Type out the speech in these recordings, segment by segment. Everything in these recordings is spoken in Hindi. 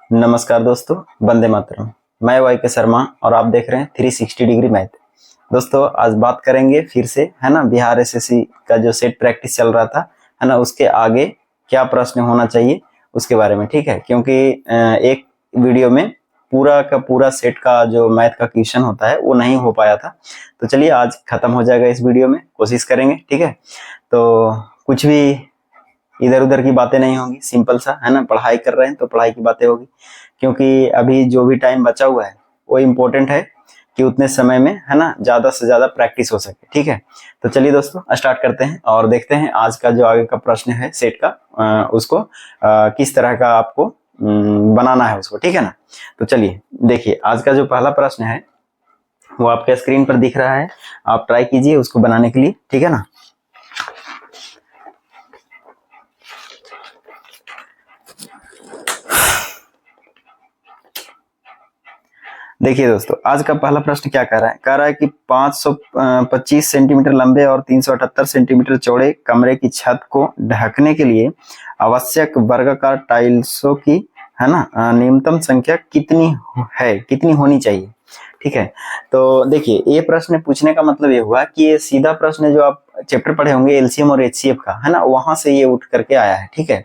नमस्कार दोस्तों, वंदे मातरम। मैं वाई के शर्मा और आप देख रहे हैं 360 डिग्री मैथ। दोस्तों आज बात करेंगे फिर से, है ना, बिहार एसएससी का जो सेट प्रैक्टिस चल रहा था, है ना, उसके आगे क्या प्रश्न होना चाहिए उसके बारे में। ठीक है, क्योंकि एक वीडियो में पूरा का पूरा सेट का जो मैथ का क्वेश्चन होता है वो नहीं हो पाया था। तो चलिए आज खत्म हो जाएगा इस वीडियो में, कोशिश करेंगे। ठीक है, तो कुछ भी इधर उधर की बातें नहीं होंगी, सिंपल सा, है ना। पढ़ाई कर रहे हैं तो पढ़ाई की बातें होगी, क्योंकि अभी जो भी टाइम बचा हुआ है वो इम्पोर्टेंट है कि उतने समय में, है ना, ज्यादा से ज्यादा प्रैक्टिस हो सके। ठीक है, तो चलिए दोस्तों स्टार्ट करते हैं और देखते हैं आज का जो आगे का प्रश्न है सेट का, उसको किस तरह का आपको बनाना है उसको। ठीक है ना, तो चलिए देखिए आज का जो पहला प्रश्न है वो आपके स्क्रीन पर दिख रहा है। आप ट्राई कीजिए उसको बनाने के लिए। ठीक है ना, देखिए दोस्तों आज का पहला प्रश्न क्या कह रहा है कि 525 सेंटीमीटर लंबे और 378 सेंटीमीटर चौड़े कमरे की छत को ढकने के लिए आवश्यक वर्गाकार टाइल्सों की, है ना, न्यूनतम संख्या कितनी होनी चाहिए। ठीक है, तो देखिए ये प्रश्न पूछने का मतलब ये हुआ कि ये सीधा प्रश्न जो आप चैप्टर पढ़े होंगे एलसीएम और एचसीएफ का, है ना, वहां से ये उठ करके आया है। ठीक है,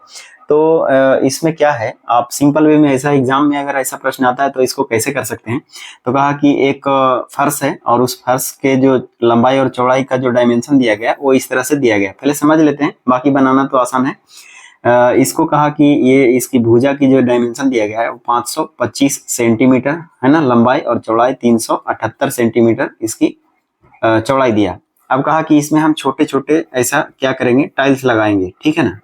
तो इसमें क्या है, आप सिंपल वे में ऐसा एग्जाम में अगर ऐसा प्रश्न आता है तो इसको कैसे कर सकते हैं। तो कहा कि एक फर्श है और उस फर्श के जो लंबाई और चौड़ाई का जो डायमेंशन दिया गया वो इस तरह से दिया गया, पहले समझ लेते हैं, बाकी बनाना तो आसान है। इसको कहा कि ये इसकी भुजा की जो डायमेंशन दिया गया है वो 525 सेंटीमीटर, है ना, लंबाई, और चौड़ाई 378 सेंटीमीटर इसकी चौड़ाई दिया। अब कहा कि इसमें हम छोटे छोटे ऐसा क्या करेंगे, टाइल्स लगाएंगे। ठीक है ना,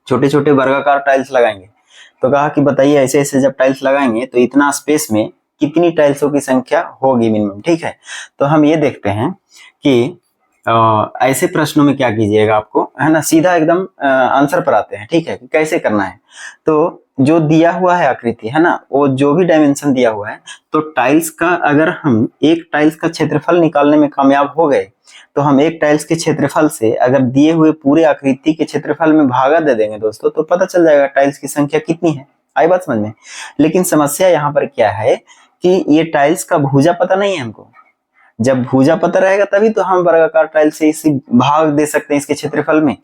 छोटे छोटे वर्गाकार टाइल्स लगाएंगे। तो कहा कि बताइए ऐसे ऐसे जब टाइल्स लगाएंगे तो इतना स्पेस में कितनी टाइल्सों की संख्या होगी मिनिमम। ठीक है, तो हम ये देखते हैं कि ऐसे प्रश्नों में क्या कीजिएगा आपको, है ना, सीधा एकदम आंसर पर आते हैं। ठीक है, कि कैसे करना है। तो जो दिया हुआ है आकृति, है ना, वो जो भी डायमेंशन दिया हुआ है, तो टाइल्स का अगर हम एक टाइल्स का क्षेत्रफल निकालने में कामयाब हो गए तो हम एक टाइल्स के क्षेत्रफल से अगर दिए हुए पूरे आकृति के क्षेत्रफल में भागा दे देंगे दोस्तों, तो पता चल जाएगा टाइल्स की संख्या कितनी है। आई बात समझ में। लेकिन समस्या यहाँ पर क्या है कि ये टाइल्स का भुजा पता नहीं है हमको। जब भुजा पता रहेगा तभी तो हम वर्गाकार टाइल्स से इसी भाग दे सकते हैं इसके क्षेत्रफल में।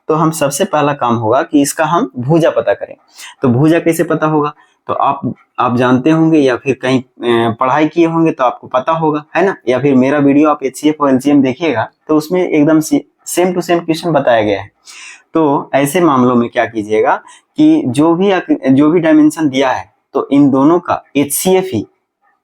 तो हम सबसे पहला काम होगा कि इसका हम भुजा पता करें। तो भुजा कैसे पता होगा, तो आप जानते होंगे या फिर कहीं पढ़ाई किए होंगे तो आपको पता होगा, है ना, या फिर मेरा वीडियो आप एचसीएफ और एलसीएम देखिएगा तो उसमें एकदम सेम टू सेम क्वेश्चन बताया गया है। तो ऐसे मामलों में क्या कीजिएगा कि जो भी डायमेंशन दिया है तो इन दोनों का एचसीएफ ही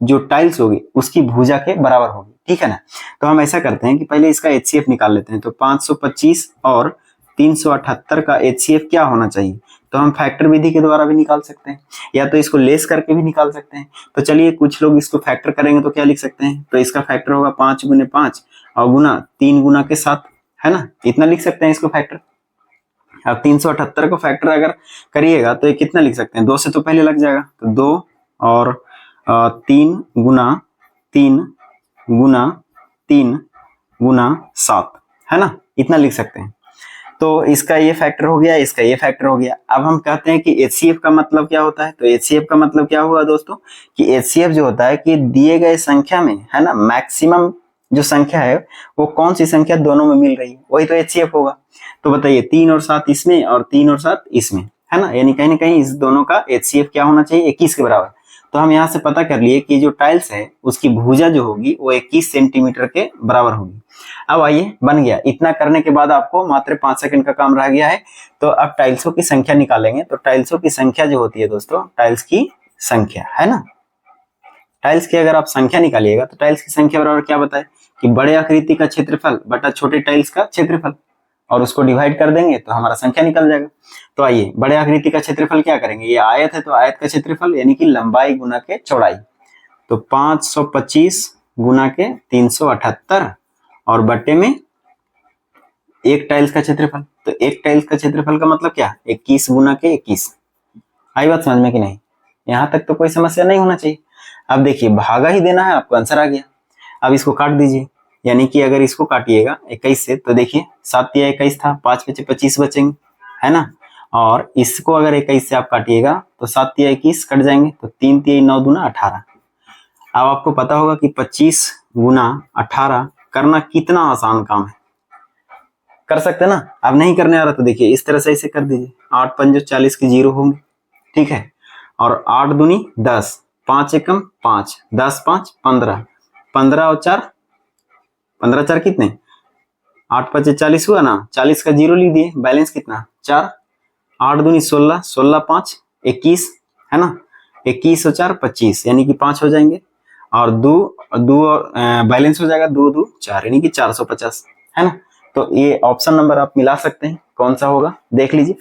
जो टाइल्स होगी उसकी भुजा के बराबर होगी। ठीक है ना, तो हम ऐसा करते हैं कि पहले इसका एचसीएफ निकाल लेते हैं। तो 525 और 378 का एचसीएफ क्या होना चाहिए, तो हम फैक्टर विधि के द्वारा भी निकाल सकते हैं या तो इसको लेस करके भी निकाल सकते हैं। तो चलिए कुछ लोग इसको फैक्टर करेंगे तो क्या लिख सकते हैं, तो इसका फैक्टर होगा 5 गुने 5 और गुना 3 गुना के 7, है ना, इतना लिख सकते हैं इसको फैक्टर। अब 378 को फैक्टर अगर करिएगा तो ये कितना लिख सकते हैं, 2 से तो पहले लग जाएगा, तो 2 और 3 गुना 3 गुना 3 गुना 7, है ना, इतना लिख सकते हैं। तो इसका ये फैक्टर हो गया, इसका ये फैक्टर हो गया। अब हम कहते हैं कि एचसीएफ का मतलब क्या होता है, तो एचसीएफ का मतलब क्या हुआ दोस्तों कि एचसीएफ जो होता है कि दिए गए संख्या में, है ना, मैक्सिमम जो संख्या है वो कौन सी संख्या दोनों में मिल रही है, वही तो एचसीएफ होगा। तो बताइए 3 और 7 इसमें और 3 और 7 इसमें, है ना, यानी कहीं ना कहीं इस दोनों का एचसीएफ क्या होना चाहिए, 21 के बराबर। तो हम यहाँ से पता कर लिए कि जो टाइल्स है उसकी भुजा जो होगी वो 21 सेंटीमीटर के बराबर होगी। अब आइए बन गया। इतना करने के बाद आपको मात्र 5 सेकंड का काम रह गया है। तो अब टाइल्सों की संख्या निकालेंगे। तो टाइल्सों की संख्या जो होती है दोस्तों, टाइल्स की संख्या, है ना, टाइल्स की अगर आप संख्या निकालिएगा तो टाइल्स की संख्या बराबर क्या बताए कि बड़े आकृति का क्षेत्रफल बटा छोटे टाइल्स का क्षेत्रफल, और उसको डिवाइड कर देंगे तो हमारा संख्या निकल जाएगा। तो आइए बड़े आकृति का क्षेत्रफल क्या करेंगे, ये आयत है तो आयत का क्षेत्रफल यानी कि लंबाई गुना के चौड़ाई। तो 525 गुना के 378 और बट्टे में एक टाइल्स का क्षेत्रफल। तो एक टाइल्स का क्षेत्रफल का मतलब क्या, 21 गुना के 21। आई बात समझ में कि नहीं, यहां तक तो कोई समस्या नहीं होना चाहिए। अब देखिए भागा ही देना है, आपको आंसर आ गया। अब इसको काट दीजिए, यानी कि अगर इसको काटिएगा 21 से तो देखिए 7 या 21 था, 5 बचे 25 बचेंगे, है ना, और इसको अगर 21 से आप काटिएगा तो 7 तिया 21 कट जाएंगे, तो 3 तिया 9 दूना 18। अब आपको पता होगा कि 25 गुना 18 करना कितना आसान काम है, कर सकते ना। अब नहीं करने आ रहा तो देखिए इस तरह से इसे कर दीजिए, 8 पंजो 40 के 0 होंगे, ठीक है। और 8 दूनी 10, 5 एकम 5, 10 5 15, 15 और 4 15 4 कितने, 8 5 40 हुआ ना, 40 का 0 लिख दिए, बैलेंस कितना 4, 8 दूनी 16, 16 5 21 है ना, 21 और 4 25 यानी कि 5 हो जाएंगे, और दो और बैलेंस हो जाएगा 2 2 4 यानी कि 450 है ना। तो ये ऑप्शन नंबर आप मिला सकते हैं, कौन सा होगा देख लीजिए,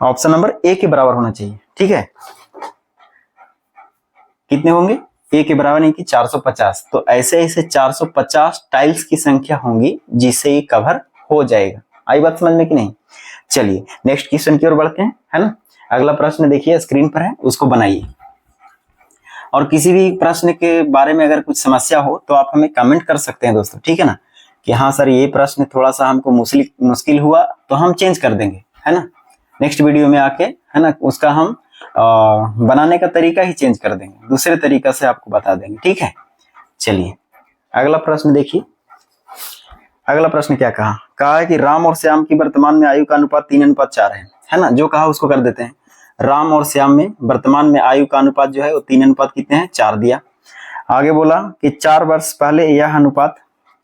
ऑप्शन नंबर ए के बराबर होना चाहिए, ठीक है। कितने होंगे, ए के बराबर नहीं कि 450, तो ऐसे ऐसे 450 टाइल्स की संख्या होंगी जिससे ये कवर हो जाएगा। आई बात समझ में कि नहीं। चलिए नेक्स्ट क्वेश्चन की ओर बढ़ते हैं, है ना। अगला प्रश्न देखिए स्क्रीन पर है, उसको बनाइए। और किसी भी प्रश्न के बारे में अगर कुछ समस्या हो तो आप हमें कमेंट कर सकते हैं दोस्तों, ठीक है ना, कि हाँ सर ये प्रश्न थोड़ा सा हमको मुश्किल हुआ तो हम चेंज कर देंगे, है ना। नेक्स्ट वीडियो में आके, है ना, उसका हम बनाने का तरीका ही चेंज कर देंगे, दूसरे तरीका से आपको बता देंगे, ठीक है। चलिए अगला प्रश्न देखिए। अगला प्रश्न क्या कहा है कि राम और श्याम की वर्तमान में आयु का अनुपात 3:4 है ना। जो कहा उसको कर देते हैं, राम और श्याम में वर्तमान में आयु का अनुपात जो है वो 3 कितने हैं 4 दिया। आगे बोला कि 4 वर्ष पहले यह अनुपात,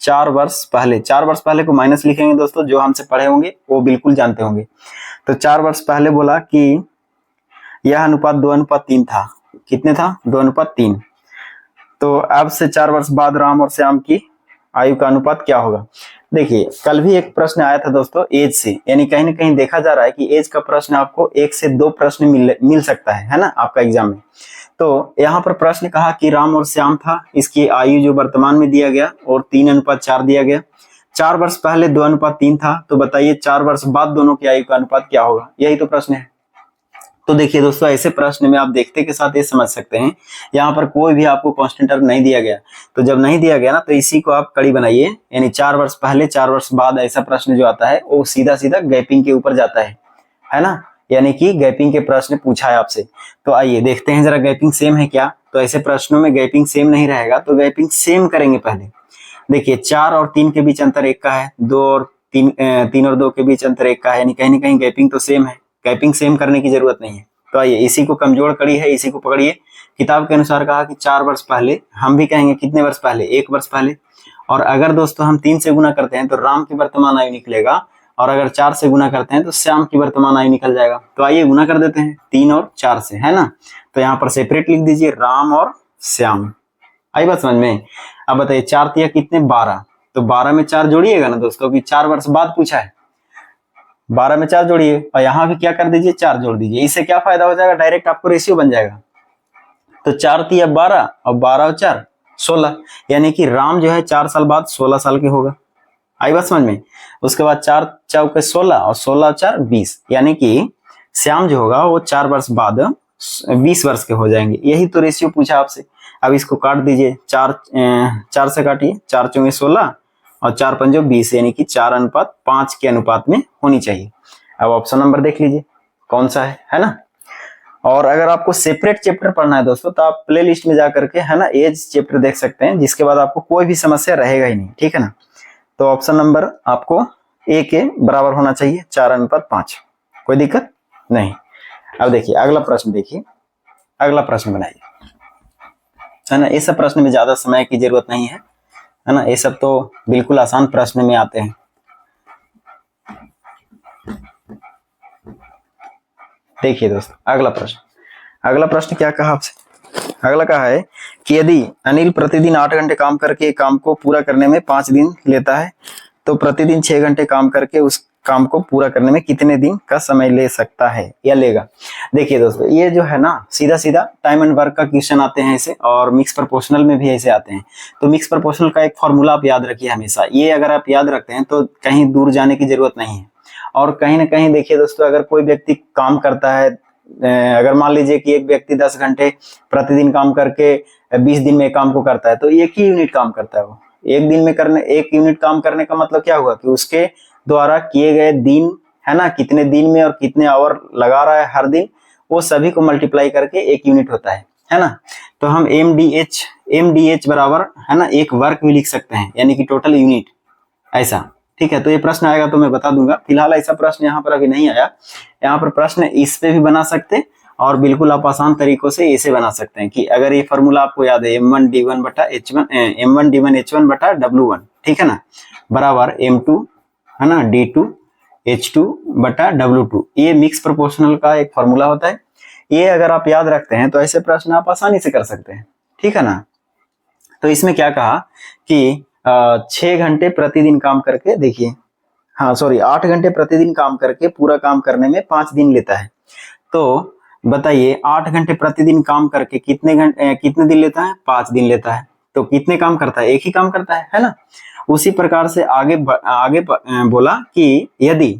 4 वर्ष पहले को माइनस लिखेंगे दोस्तों, जो हमसे पढ़े होंगे वो बिल्कुल जानते होंगे। तो 4 वर्ष पहले बोला कि यह अनुपात 2:3 था, कितने था 2:3। तो अब से 4 वर्ष बाद राम और श्याम की आयु का अनुपात क्या होगा। देखिए कल भी एक प्रश्न आया था दोस्तों एज से, यानी कहीं ना कहीं देखा जा रहा है कि एज का प्रश्न आपको 1 से 2 प्रश्न मिल सकता है ना आपका एग्जाम में। तो यहाँ पर प्रश्न कहा कि राम और श्याम था, इसकी आयु जो वर्तमान में दिया गया और 3:4 दिया गया। 4 वर्ष पहले 2:3 था, तो बताइए 4 वर्ष बाद दोनों की आयु का अनुपात क्या होगा, यही तो प्रश्न है। तो देखिए दोस्तों ऐसे प्रश्न में आप देखते के साथ ये समझ सकते हैं, यहाँ पर कोई भी आपको कांस्टेंट टर्म नहीं दिया गया, तो जब नहीं दिया गया ना तो इसी को आप कड़ी बनाइए, यानी 4 वर्ष पहले 4 वर्ष बाद ऐसा प्रश्न जो आता है वो सीधा सीधा गैपिंग के ऊपर जाता है ना, यानी कि गैपिंग के प्रश्न पूछा है आपसे। तो आइए देखते हैं जरा गैपिंग सेम है क्या। तो ऐसे प्रश्नों में गैपिंग सेम नहीं रहेगा, तो गैपिंग सेम करेंगे पहले। देखिए 4 और 3 के बीच अंतर 1 का है, 2 और 3 और 2 के बीच अंतर 1 का है, यानी कहीं ना कहीं गैपिंग तो सेम है, गैपिंग सेम करने की जरूरत नहीं है। तो आइए इसी को कमजोर कड़ी है, इसी को पकड़िए। किताब के अनुसार कहा कि 4 वर्ष पहले, हम भी कहेंगे कितने वर्ष पहले 1 वर्ष पहले। और अगर दोस्तों हम 3 से गुना करते हैं तो राम की वर्तमान आयु निकलेगा, और अगर 4 से गुना करते हैं तो श्याम की वर्तमान आयु निकल जाएगा। तो आइए गुना कर देते हैं 3 और 4 से, है ना। तो यहाँ पर सेपरेट लिख दीजिए राम और श्याम। आई बात समझ में। अब बताइए 4 तिया कितने 12, तो 12 में 4 जोड़िएगा ना दोस्तों, कि 4 वर्ष बाद पूछा है, 12 में 4 जोड़िए और यहाँ भी क्या कर दीजिए 4 जोड़ दीजिए। इससे क्या फायदा हो जाएगा, डायरेक्ट आपको रेशियो बन जाएगा। तो 4 तिया 12 और 12 और 4 16, यानी कि राम जो है 4 साल बाद 16 साल के होगा। आई बात समझ में। उसके बाद 4 चौके 16 और 16 और 4 20, यानी कि श्याम जो होगा वो 4 वर्ष बाद 20 वर्ष के हो जाएंगे। यही तो रेशियो पूछा आपसे। अब इसको काट दीजिए, 4 से काटिए, 4 चौके 16 और 4 पंजो 20, यानी कि 4:5 के अनुपात में होनी चाहिए। अब ऑप्शन नंबर देख लीजिए कौन सा है ना। और अगर आपको सेपरेट चैप्टर पढ़ना है दोस्तों, तो आप प्ले लिस्ट में जाकर के, है ना, एज चैप्टर देख सकते हैं, जिसके बाद आपको कोई भी समस्या रहेगा ही नहीं, ठीक है ना। तो ऑप्शन नंबर आपको ए के बराबर होना चाहिए, 4:5, कोई दिक्कत नहीं। अब देखिए अगला प्रश्न, देखिए अगला प्रश्न बनाइए, है ना। ये सब प्रश्न में ज्यादा समय की जरूरत नहीं है ना, ये सब तो बिल्कुल आसान प्रश्न में आते हैं। देखिए दोस्तों अगला प्रश्न क्या कहा आपसे। अगला कहा है कि यदि अनिल प्रतिदिन 8 घंटे काम करके काम को पूरा करने में 5 दिन लेता है, तो प्रतिदिन 6 घंटे काम करके उस काम को पूरा करने में कितने दिन का समय ले सकता है या लेगा। देखिए दोस्तों ये जो है ना सीधा सीधा टाइम एंड वर्क का क्वेश्चन आते हैं ऐसे, और मिक्स प्रोपोर्शनल में भी ऐसे आते हैं। तो मिक्स प्रोपोर्शनल का एक फॉर्मूला आप याद रखिए हमेशा, ये अगर आप याद रखते हैं तो कहीं दूर जाने की जरूरत नहीं है। और कहीं ना कहीं देखिए दोस्तों, अगर कोई व्यक्ति काम करता है, अगर मान लीजिए कि एक व्यक्ति 10 घंटे प्रतिदिन काम करके 20 दिन में काम को करता है, तो 1 ही यूनिट काम करता है। वो 1 दिन में 1 यूनिट काम करने का मतलब क्या हुआ कि उसके द्वारा किए गए दिन है ना, कितने दिन में और कितने आवर लगा रहा है हर दिन, वो सभी को मल्टीप्लाई करके एक यूनिट होता है ना। तो हम एमडीएच बराबर, है ना, एक वर्क भी लिख सकते हैं, यानी कि टोटल यूनिट, ऐसा। ठीक है, तो ये प्रश्न आएगा तो मैं बता दूंगा। फिलहाल ऐसा प्रश्न यहाँ पर अभी नहीं आया। यहाँ पर प्रश्न इस पे भी बना सकते, और बिल्कुल आप आसान तरीकों से इसे बना सकते हैं कि अगर ये फॉर्मूला आपको याद है M1D1 बटा M1D1H1 बटा W1, ठीक है ना, बराबर M2, है ना, D2 H2 बटा W2, ये मिक्स प्रोपोर्शनल का एक फॉर्मूला होता है। ये अगर आप याद रखते हैं तो ऐसे प्रश्न आप आसानी से कर सकते हैं, ठीक है ना। तो इसमें क्या कहा कि 6 घंटे प्रतिदिन काम करके, देखिए, हाँ सॉरी, 8 घंटे प्रतिदिन काम करके पूरा काम करने में 5 दिन लेता है। तो बताइए 8 घंटे प्रतिदिन काम करके कितने दिन लेता है? 5 दिन लेता है। तो कितने काम करता है? एक ही काम करता है ना। उसी प्रकार से आगे बोला कि यदि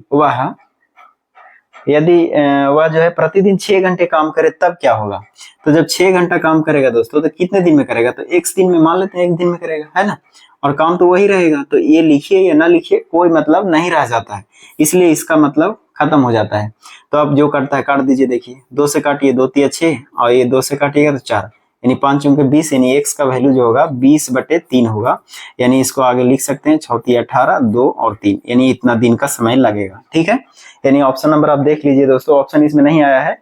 वह जो है प्रतिदिन 6 घंटे काम करे तब क्या होगा। तो जब 6 घंटा काम करेगा दोस्तों तो कितने दिन में करेगा? तो एक दिन में, मान लेते हैं एक दिन में करेगा, है ना, और काम तो वही रहेगा। तो ये लिखिए या ना लिखिए कोई मतलब नहीं रह जाता है, इसलिए इसका मतलब खत्म हो जाता है। तो अब जो करता है काट दीजिए। देखिए 2 से काटिए, 2 3 6, और ये 2 से काटिएगा तो 4, यानी 5 चौके 20, यानी x का वैल्यू जो होगा 20/3 होगा। यानी इसको आगे लिख सकते हैं 6 × 18, 2 और 3, यानी इतना दिन का समय लगेगा। ठीक है, यानी ऑप्शन नंबर आप देख लीजिए दोस्तों, ऑप्शन इसमें नहीं आया है,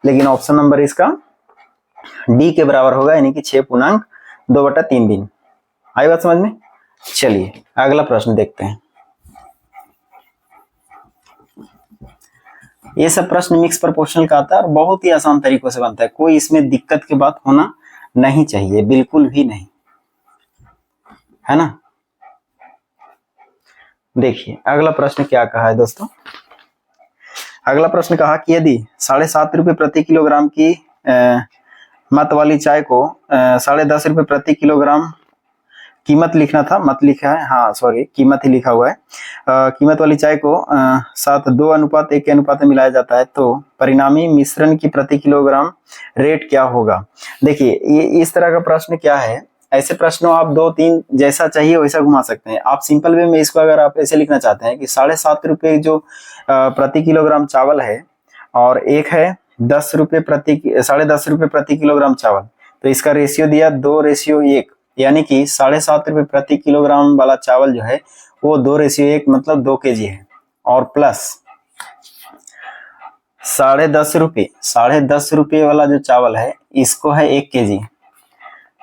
लेकिन ऑप्शन नंबर इसका डी के बराबर होगा, यानी कि 6.2/3 दिन। आई बात समझ में? चलिए अगला प्रश्न देखते हैं। ये सब प्रश्न मिक्स प्रोपोर्शनल का आता है और बहुत ही आसान तरीकों से बनता है, कोई इसमें दिक्कत की बात होना नहीं चाहिए, बिल्कुल भी नहीं, है ना। देखिए अगला प्रश्न क्या कहा है दोस्तों। अगला प्रश्न कहा कि यदि 7.5 रुपये प्रति किलोग्राम की मत वाली चाय को 10.5 रुपये प्रति किलोग्राम कीमत लिखना था, मत लिखा है, हाँ सॉरी, कीमत ही लिखा हुआ है। कीमत वाली चाय को 2:1 के अनुपात में मिलाया जाता है, तो परिणामी मिश्रण की प्रति किलोग्राम रेट क्या होगा। देखिए ये इस तरह का प्रश्न क्या है, ऐसे प्रश्नों आप 2-3 जैसा चाहिए वैसा घुमा सकते हैं आप। सिंपल वे में इसको अगर आप ऐसे लिखना चाहते हैं कि 7.5 रुपये जो प्रति किलोग्राम चावल है, और एक है 10 रुपये 10.5 रुपये प्रति किलोग्राम चावल, तो इसका रेशियो दिया 2:1, यानी कि 7.5 रुपये प्रति किलोग्राम वाला चावल जो है वो 2:1, मतलब 2 kg है, और प्लस 10.5 रुपये वाला जो चावल है इसको है 1 kg।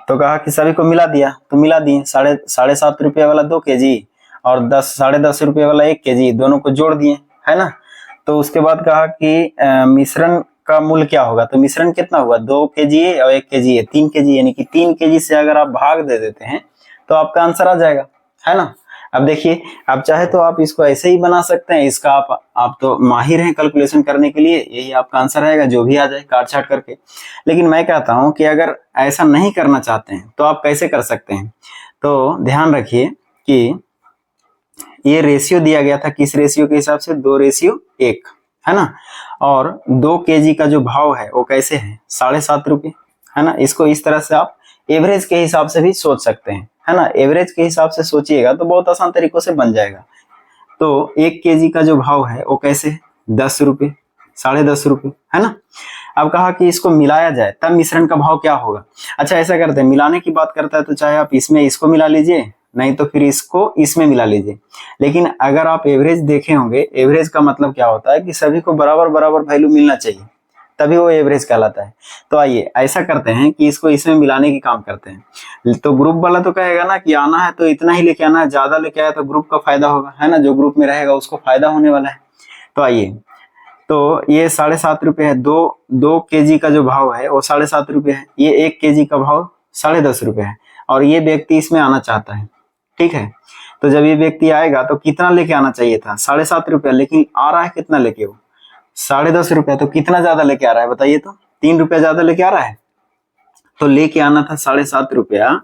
तो कहा कि सभी को मिला दिया, तो मिला दिए 7.5 रुपये वाला 2 kg और 10.5 रुपये वाला 1 kg, दोनों को जोड़ दिए, है ना। तो उसके बाद कहा कि मिश्रण का मूल्य क्या होगा। तो मिश्रण कितना हुआ, 2 kg और 1 kg है, 3 kg, यानी कि 3 kg से अगर आप भाग दे देते हैं तो आपका आंसर आ जाएगा, है ना। अब देखिए, आप चाहे तो आप इसको ऐसे ही बना सकते हैं, इसका आप तो माहिर हैं कैलकुलेशन करने के लिए, यही आपका आंसर रहेगा, जो भी आ जाए काट छाट करके। लेकिन मैं कहता हूं कि अगर ऐसा नहीं करना चाहते हैं तो आप कैसे कर सकते हैं। तो ध्यान रखिए कि ये रेशियो दिया गया था, किस रेशियो के हिसाब से, 2:1, है ना। और 2 kg का जो भाव है वो कैसे है, 7.5 रुपये, है ना। इसको इस तरह से आप एवरेज के हिसाब से भी सोच सकते हैं, है ना। एवरेज के हिसाब से सोचिएगा तो बहुत आसान तरीकों से बन जाएगा। तो 1 kg का जो भाव है वो कैसे है, 10 रुपये, 10.5 रुपये, है ना। अब कहा कि इसको मिलाया जाए तब मिश्रण का भाव क्या होगा। अच्छा ऐसा करते हैं, मिलाने की बात करता है तो चाहे आप इसमें इसको मिला लीजिए, नहीं तो फिर इसको इसमें मिला लीजिए। लेकिन अगर आप एवरेज देखे होंगे, एवरेज का मतलब क्या होता है कि सभी को बराबर बराबर वैल्यू मिलना चाहिए, तभी वो एवरेज कहलाता है। तो आइए ऐसा करते हैं कि इसको इसमें मिलाने की काम करते हैं। तो ग्रुप वाला तो कहेगा ना कि आना है तो इतना ही लेके आना है, ज्यादा लेके आया तो ग्रुप का फायदा होगा, है ना, जो ग्रुप में रहेगा उसको फायदा होने वाला है। तो आइए, तो ये 7.5 रुपये है, 2 kg का जो भाव है वो 7.5 रुपये है, ये 1 kg का भाव 10.5 रुपये है, और ये व्यक्ति इसमें आना चाहता है, ठीक है। तो जब ये व्यक्ति आएगा तो कितना लेके आना चाहिए था, 7.5 रुपया, लेकिन आ रहा है कितना लेके, वो 10.5 रुपया। तो कितना ज्यादा लेके आ रहा है बताइए, तो 3 रुपया ज्यादा लेके आ रहा है। तो लेके आना था 7.5 रुपया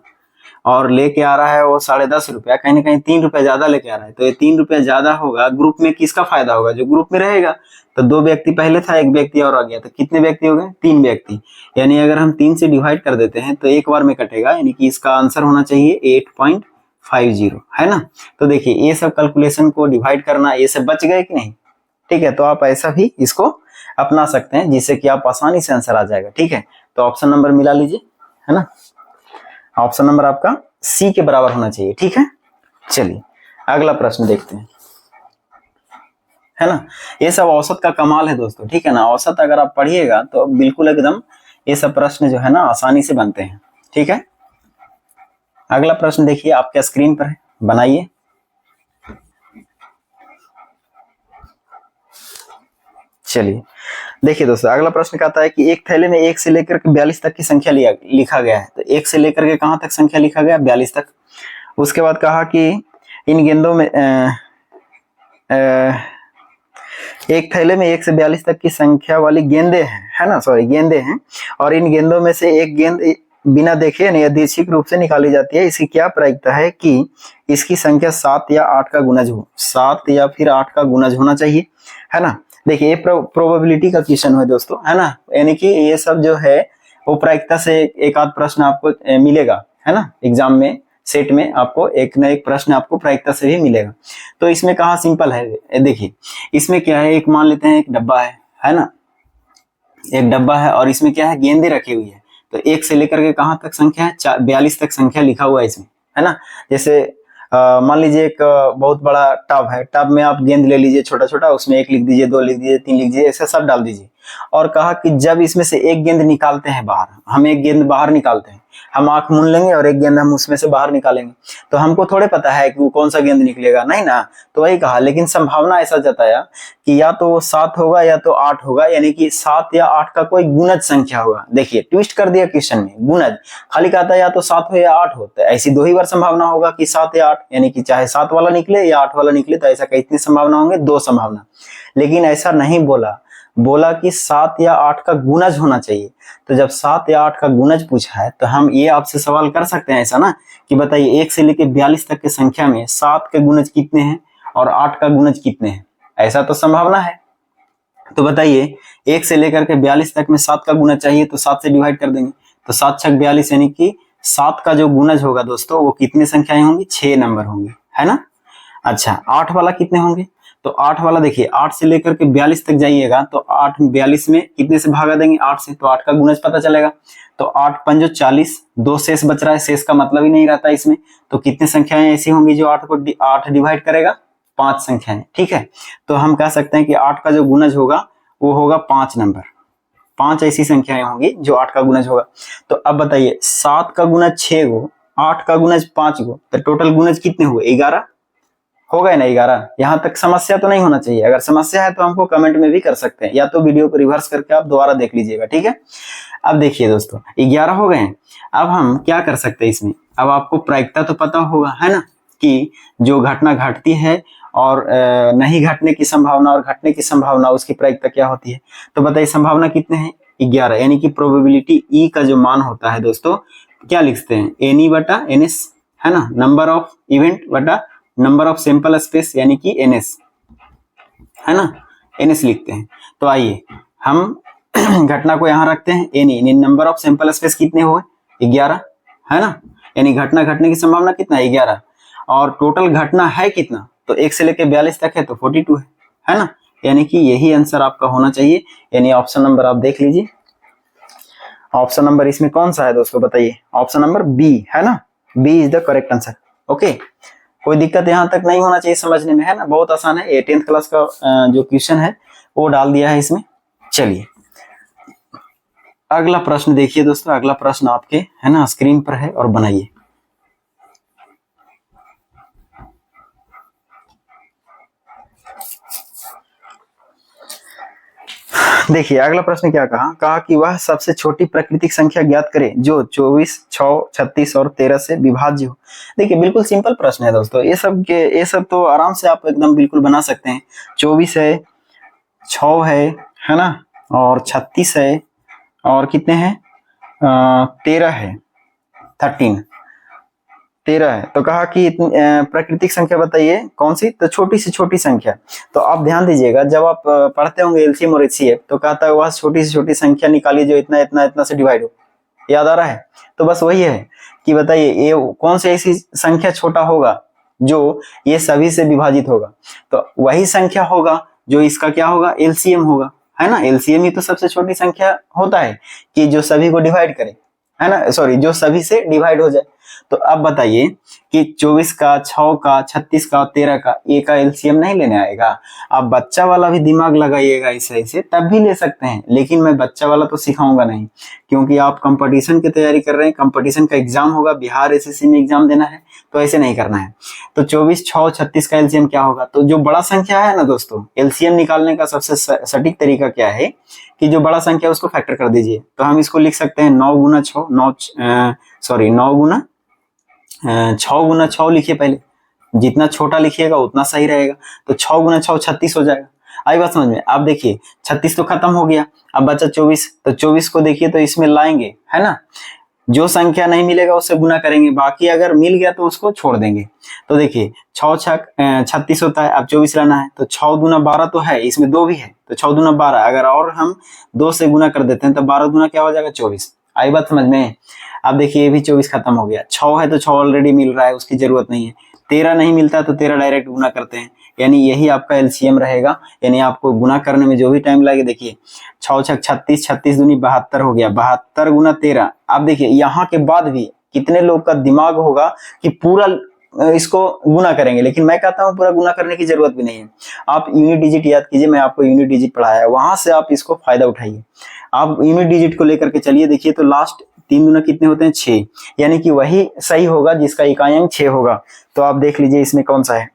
और लेके आ रहा है वो 10.5 रुपया, कहीं ना कहीं 3 रुपया ज्यादा लेके आ रहा है। तो ये 3 रुपया ज्यादा होगा, ग्रुप में किसका फायदा होगा, जो ग्रुप में रहेगा। तो 2 व्यक्ति पहले था, 1 व्यक्ति और आ गया, तो कितने व्यक्ति हो गए, 3 व्यक्ति। यानी अगर हम 3 से डिवाइड कर देते हैं तो एक बार में कटेगा, यानी कि इसका आंसर होना चाहिए 8.50, है ना। तो देखिए ये सब कैलकुलेशन को डिवाइड करना, ये सब बच गए कि नहीं, ठीक है, तो आप ऐसा भी इसको अपना सकते हैं जिससे कि आप आसानी से आंसर आ जाएगा। ठीक है, तो ऑप्शन नंबर मिला लीजिए, है ना, ऑप्शन नंबर आपका सी के बराबर होना चाहिए। ठीक है, चलिए अगला प्रश्न देखते हैं, है ना। ये सब औसत का कमाल है दोस्तों, ठीक है ना। औसत अगर आप पढ़िएगा तो बिल्कुल एकदम ये सब प्रश्न जो है ना आसानी से बनते हैं। ठीक है, अगला प्रश्न देखिए आपके स्क्रीन पर है, बनाइए। चलिए देखिए दोस्तों, अगला प्रश्न कहता है कि एक थैले में 1 से लेकर के 42 तक की संख्या लिखा गया है। तो 1 से लेकर के कहां तक संख्या लिखा गया? 42 तक। उसके बाद कहा कि इन गेंदों में एक थैले में 1 से 42 तक की संख्या वाली गेंदे हैं, है ना, सॉरी गेंदे हैं, और इन गेंदों में से एक गेंद बिना देखे यादृच्छिक रूप से निकाली जाती है। इसकी क्या प्रायिकता है कि इसकी संख्या 7 या 8 का गुणज हो? 7 या फिर 8 का गुणज होना चाहिए, है ना। देखिए ये प्रोबेबिलिटी का क्वेश्चन है दोस्तों, है ना, यानी कि ये सब जो है वो प्रायिकता से एक आध प्रश्न आपको मिलेगा, है ना, एग्जाम में सेट में आपको एक न एक प्रश्न आपको प्रायिकता से भी मिलेगा। तो इसमें कहा सिंपल है, देखिए इसमें क्या है, एक मान लेते हैं एक डब्बा है ना, एक डब्बा है और इसमें क्या है, गेंदे रखी हुई है। तो 1 से लेकर के कहां तक संख्या है? 42 तक संख्या लिखा हुआ है इसमें, है ना। जैसे मान लीजिए एक बहुत बड़ा टब है, टब में आप गेंद ले लीजिए छोटा छोटा, उसमें 1 लिख दीजिए, 2 लिख दीजिए, 3 लिख दीजिए, ऐसा सब डाल दीजिए। और कहा कि जब इसमें से एक गेंद निकालते हैं बाहर, हम एक गेंद बाहर निकालते हैं, हम आंख मूंद लेंगे और एक गेंद हम उसमें से बाहर निकालेंगे, तो हमको थोड़े पता है कि वो कौन सा गेंद निकलेगा, नहीं ना। तो वही कहा, लेकिन संभावना ऐसा जताया कि या तो 7 होगा या तो 8 होगा, यानी कि 7 या 8 का कोई गुणज संख्या होगा। देखिए ट्विस्ट कर दिया क्वेश्चन में, गुणज खाली कहता है या तो 7 हो या 8 हो, तो ऐसी 2 ही बार संभावना होगा कि 7 या 8, यानी कि चाहे 7 वाला निकले या 8 वाला निकले, तो ऐसा कितनी संभावना होंगे? 2 संभावना। लेकिन ऐसा नहीं बोला कि 7 या 8 का गुणज होना चाहिए। तो जब 7 या 8 का गुणज पूछा है तो हम ये आपसे सवाल कर सकते हैं ऐसा ना, कि बताइए 1 से लेकर 42 तक की संख्या में 7 के गुणज कितने हैं और 8 का गुणज कितने हैं? ऐसा तो संभावना है। तो बताइए 1 से लेकर के 42 तक में 7 का गुणज चाहिए, तो 7 से डिवाइड कर देंगे, तो 7 छक 42, यानी कि 7 का जो गुणज होगा दोस्तों वो कितनी संख्याएं होंगी? 6 नंबर होंगे, है ना। अच्छा 8 वाला कितने होंगे? तो 8 वाला देखिए 8 से लेकर के 42 तक जाइएगा तो 8 42 में कितने से भागा देंगे? 8 से, तो 8 का गुणज पता चलेगा। तो 8 पंजो 40, 2 शेष बच रहा है, शेष का मतलब ही नहीं रहता इसमें। तो कितनी संख्याएं ऐसी होंगी जो 8 डिवाइड करेगा? 5 संख्याएं, ठीक है। तो हम कह सकते हैं कि 8 का जो गुणज होगा वो होगा 5 नंबर। 5 ऐसी संख्याएं होंगी जो 8 का गुणज होगा। तो अब बताइए 7 का गुणज 6 गो, 8 का गुणज 5 गो, तो टोटल गुणज कितने हुए? 11 हो गए ना, 11। यहां तक समस्या तो नहीं होना चाहिए। अगर समस्या है तो हमको कमेंट में भी कर सकते हैं, या तो वीडियो को रिवर्स करके आप दोबारा देख लीजिएगा, ठीक है। अब देखिए दोस्तों 11 हो गए हैं। अब हम क्या कर सकते हैं इसमें, अब आपको प्रायिकता तो पता होगा, है ना, कि जो घटना घटती है और नहीं घटने की संभावना और घटने की संभावना, उसकी प्रायिकता क्या होती है। तो बताइए संभावना कितने हैं? 11, यानी कि प्रोबेबिलिटी ई का जो मान होता है दोस्तों, क्या लिखते हैं? एन बटा एन एस, है ना, नंबर ऑफ इवेंट बटा नंबर ऑफ सैंपल स्पेस, यानी कि एनएस, है ना, एनएस लिखते हैं। तो आइए हम घटना को यहां रखते हैं, n number of sample space कितने हुए? 11, है ना, यानी घटना घटने की संभावना कितना है? 11, और टोटल घटना है कितना? तो 1 से लेकर 42 तक है तो 42 है ना, यानी कि यही आंसर आपका होना चाहिए। यानी ऑप्शन नंबर आप देख लीजिए, ऑप्शन नंबर इसमें कौन सा है दोस्तों, बताइए। ऑप्शन नंबर बी, है ना, B is the correct answer. Okay, कोई दिक्कत यहां तक नहीं होना चाहिए समझने में, है ना, बहुत आसान है। 10th क्लास का जो क्वेश्चन है वो डाल दिया है इसमें। चलिए अगला प्रश्न देखिए दोस्तों, अगला प्रश्न आपके, है ना, स्क्रीन पर है और बनाइए। देखिए अगला प्रश्न क्या कहा कि वह सबसे छोटी प्राकृतिक संख्या ज्ञात करे जो 24, 6, 36 और 13 से विभाज्य हो। देखिए बिल्कुल सिंपल प्रश्न है दोस्तों, ये सब तो आराम से आप एकदम बिल्कुल बना सकते हैं। 24 है, 6 है ना, और 36 है, और कितने हैं? 13 है, 13 है। तो कहा कि प्राकृतिक संख्या बताइए कौन सी? तो छोटी से छोटी संख्या। तो आप ध्यान दीजिएगा, जब आप पढ़ते होंगे एलसीएम और एचसीएफ, तो कहता है वह छोटी से छोटी संख्या निकालिए जो इतना इतना इतना से डिवाइड हो। याद आ रहा है? तो बस वही है कि बताइए ये कौन सी ऐसी संख्या छोटा होगा जो ये सभी से विभाजित होगा। तो वही संख्या होगा जो इसका क्या होगा, एलसीएम होगा, है ना। एलसीएम ही तो सबसे छोटी संख्या होता है कि जो सभी को डिवाइड करे, है ना, सॉरी जो सभी से डिवाइड हो जाए। तो अब बताइए कि 24 का, 6 का, 36 का और 13 का ए का एलसीएम नहीं लेने आएगा। आप बच्चा वाला भी दिमाग लगाइएगा ऐसे तब भी ले सकते हैं, लेकिन मैं बच्चा वाला तो सिखाऊंगा नहीं, क्योंकि आप कंपटीशन की तैयारी कर रहे हैं, कंपटीशन का एग्जाम होगा, बिहार एसएससी में एग्जाम देना है, तो ऐसे नहीं करना है। तो 24, 6, 36 का एलसीएम क्या होगा, तो जो बड़ा संख्या है ना दोस्तों, एलसीएम निकालने का सबसे सटीक तरीका क्या है कि जो बड़ा संख्या है उसको फैक्टर कर दीजिए। तो हम इसको लिख सकते हैं 9 गुना 6, 9 गुना 6 गुना 6 लिखिए पहले, जितना छोटा लिखिएगा उतना सही रहेगा। तो 6 गुना 6 36 हो जाएगा। आई बात समझ में। आप देखिए 36 तो खत्म हो गया, अब बचा 24। तो 24 को देखिए तो इसमें लाएंगे, है ना, जो संख्या नहीं मिलेगा उससे गुना करेंगे, बाकी अगर मिल गया तो उसको छोड़ देंगे। तो देखिए 6 6 36 होता है, अब 24 लाना है, तो 6 दूना 12 तो है, इसमें 2 भी है, तो 6 दूना 12, अगर और हम 2 से गुना कर देते हैं तो 12 दूना क्या हो जाएगा, 24। आई बात समझ में। अब देखिए ये भी 24 खत्म हो गया, 6 है तो 6 ऑलरेडी मिल रहा है, उसकी जरूरत नहीं है। 13 नहीं मिलता तो 13 डायरेक्ट गुना करते हैं, यानी यही आपका एलसीएम रहेगा। यानी आपको गुना करने में जो भी टाइम लगे, देखिए 6 6 36, 36 दूनी 72 हो गया, 72 गुना 13। अब देखिए यहाँ के बाद भी कितने लोग का दिमाग होगा कि पूरा इसको गुना करेंगे, लेकिन मैं कहता हूँ पूरा गुना करने की जरूरत भी नहीं है। आप यूनिट डिजिट याद कीजिए, मैं आपको यूनिट डिजिट पढ़ाया है, वहां से आप इसको फायदा उठाइए। आप यूनिट डिजिट को लेकर के चलिए, देखिए तो लास्ट 3 गुना कितने होते हैं, 6, यानी कि वही सही होगा जिसका इकाई अंक 6 होगा। तो आप देख लीजिए इसमें कौन सा है।